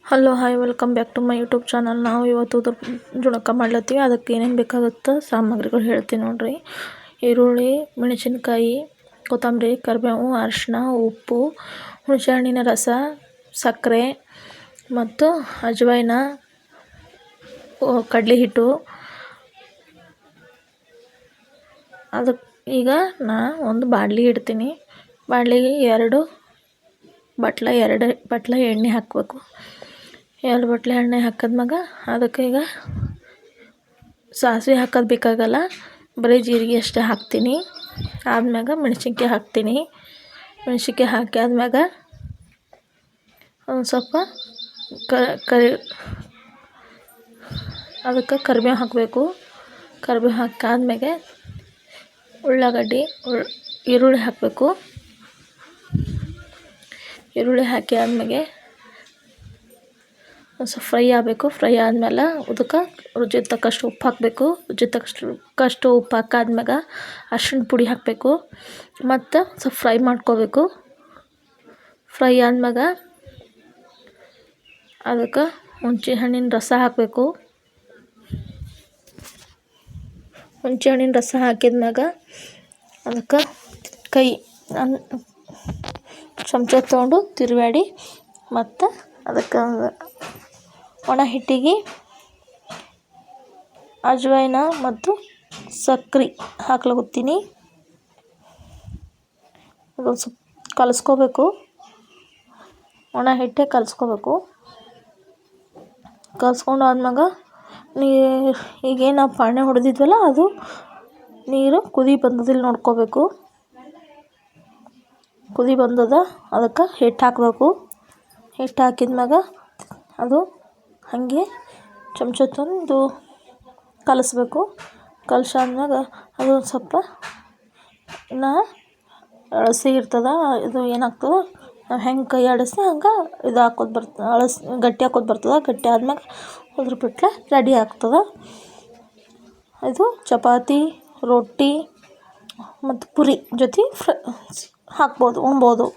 Hello hi welcome back to my YouTube channel. ನಾವು ಇವತ್ತು ಜುಣಕ ಮಾಡ್ಲತ್ತೀವಿ. ಅದಕ್ಕೆ ಏನೇನು ಬೇಕಾಗುತ್ತೆ ಸಾಮಗ್ರಿಗಳು ಹೇಳ್ತೀನಿ ನೋಡ್ರಿ. ಈರುಳ್ಳಿ, ಮೆಣಸಿನ್ಕಾಯಿ, ಕೊತ್ತಂಬರಿ, ಕರಿಬೇವು, ಅರಿಶಿನ, ಉಪ್ಪು, ಹುಣಸೆಹಣ್ಣಿನ ರಸ, ಸಕ್ಕರೆ ಮತ್ತು ಅಜವಾಯಿನ, ಕಡಲೆ ಹಿಟ್ಟು. ಅದಕ್ಕೆ ಈಗ ನಾ ಒಂದು ಬಾಣಲಿ ಇಡ್ತೀನಿ. ಬಾಣಲಿಗೆ ಎರಡು ಬಟ್ಲ ಎಣ್ಣೆ ಹಾಕಬೇಕು. 2 ಬಟ್ಲೆ ಎಣ್ಣೆ ಹಾಕಿದ್ಮ್ಯಾಗ ಅದಕ್ಕೆ ಈಗ ಸಾಸಿವೆ ಹಾಕೋದು ಬೇಕಾಗಲ್ಲ, ಬರೀ ಜೀರಿಗೆ ಅಷ್ಟೇ ಹಾಕ್ತೀನಿ. ಆದ್ಮ್ಯಾಗ ಮೆಣಸಿನ್ಕಾಯಿ ಹಾಕ್ತೀನಿ. ಮೆಣಸಿನ್ಕಾಯಿ ಹಾಕಿ ಆದ್ಮ್ಯಾಗ ಒಂದು ಸ್ವಲ್ಪ ಅದಕ್ಕೆ ಕರಿಬೇವು ಹಾಕಬೇಕು. ಕರಿಬೇವು ಹಾಕಾದ್ಮೇಲೆ ಉಳ್ಳಾಗಡ್ಡಿ, ಈರುಳ್ಳಿ ಹಾಕಬೇಕು. ಈರುಳ್ಳಿ ಹಾಕಿ ಆದ್ಮೇಲೆ ಒಂದು ಸ್ವಲ್ಪ ಫ್ರೈ ಆಗಬೇಕು. ಫ್ರೈ ಆದ್ಮೇಲೆ ಅದಕ್ಕೆ ರುಚಿಗೆ ತಕ್ಕಷ್ಟು ಉಪ್ಪು ಹಾಕಬೇಕು. ರುಚಿಗೆ ತಕ್ಕಷ್ಟು ಉಪ್ಪು ಹಾಕಾದ್ಮ್ಯಾಗ ಅರಿಶಿಣ ಪುಡಿ ಹಾಕಬೇಕು. ಮತ್ತು ಸ್ವಲ್ಪ ಫ್ರೈ ಮಾಡ್ಕೋಬೇಕು. ಫ್ರೈ ಆದ್ಮ್ಯಾಗ ಅದಕ್ಕೆ ಹುಣಸೆ ಹಣ್ಣಿನ ರಸ ಹಾಕಬೇಕು. ಹುಣಸೆ ಹಣ್ಣಿನ ರಸ ಹಾಕಿದ್ಮ್ಯಾಗ ಅದಕ್ಕೆ ಚಮಚ ತೊಗೊಂಡು ತಿರುವಾಡಿ ಮತ್ತು ಅದಕ್ಕೆ ಒಣ ಹಿಟ್ಟಿಗೆ ಅಜವಾಯಿನ ಮತ್ತು ಸಕ್ಕರೆ ಹಾಕ್ಲಾಗುತ್ತೀನಿ. ಅದೊಂದು ಸ್ವಲ್ಪ ಕಲಿಸ್ಕೋಬೇಕು. ಒಣ ಹಿಟ್ಟೆ ಕಲಿಸ್ಕೋಬೇಕು. ಕಲಿಸ್ಕೊಂಡು ಆದ್ಮ್ಯಾಗ ಈಗೇನು ನಾವು ಪಾಣೆ ಹೊಡೆದಿದ್ವಲ್ಲ ಅದು ನೀರು ಕುದಿ ಬಂದದಿಲ್ಲ ನೋಡ್ಕೋಬೇಕು. ಕುದಿ ಬಂದದ ಅದಕ್ಕೆ ಹಿಟ್ಟು ಹಾಕಬೇಕು. ಹಿಟ್ಟು ಹಾಕಿದ್ಮ್ಯಾಗ ಅದು ಹಾಗೆ ಚಮಚ ತಂದು ಕಲಿಸ್ಬೇಕು. ಕಲಸಾದ್ಮ್ಯಾಗ ಅದು ಸ್ವಲ್ಪ ಇನ್ನು ಅಳಸಿ ಇರ್ತದೆ. ಇದು ಏನಾಗ್ತದೆ, ನಾವು ಹೆಂಗೆ ಕೈ ಆಡಿಸಿ ಹಂಗೆ ಇದು ಹಾಕೋದು ಬರ್ತದೆ, ಗಟ್ಟಿ ಹಾಕೋದು ಬರ್ತದೆ. ಗಟ್ಟಿ ಆದ್ಮ್ಯಾಗ ಅದ್ರ ಬಿಟ್ರೆ ರೆಡಿ ಆಗ್ತದೆ. ಇದು ಚಪಾತಿ, ರೊಟ್ಟಿ ಮತ್ತು ಪುರಿ ಜೊತೆ ಹಾಕ್ಬೋದು, ಉಣ್ಬೋದು.